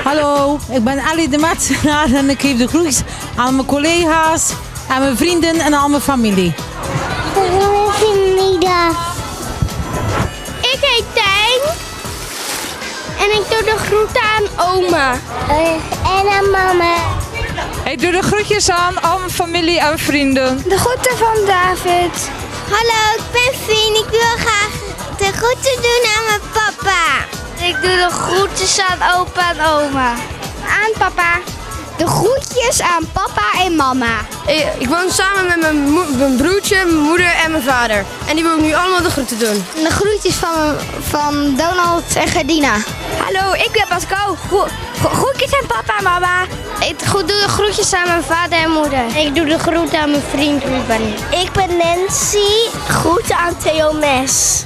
Hallo, ik ben Ellie de Metsenaar en ik geef de groetjes aan mijn collega's, aan mijn vrienden en aan mijn familie. Goedemiddag. Ik heet Tijn en ik doe de groeten aan oma. En aan mama. Ik doe de groetjes aan al mijn familie en vrienden. De groeten van David. Hallo, ik ben Fien. Ik wil graag de groeten doen aan mijn papa. Ik doe de groetjes aan opa en oma. Aan papa. De groetjes aan papa en mama. Ik woon samen met mijn broertje, mijn moeder en mijn vader. En die wil ik nu allemaal de groeten doen. De groetjes van Donald en Gerdina. Hallo, ik ben Pascal. Groetjes aan papa en mama. Ik doe de groetjes aan mijn vader en moeder. Ik doe de groeten aan mijn vriend Ruben. Ik ben Nancy. Groeten aan Theo Mes.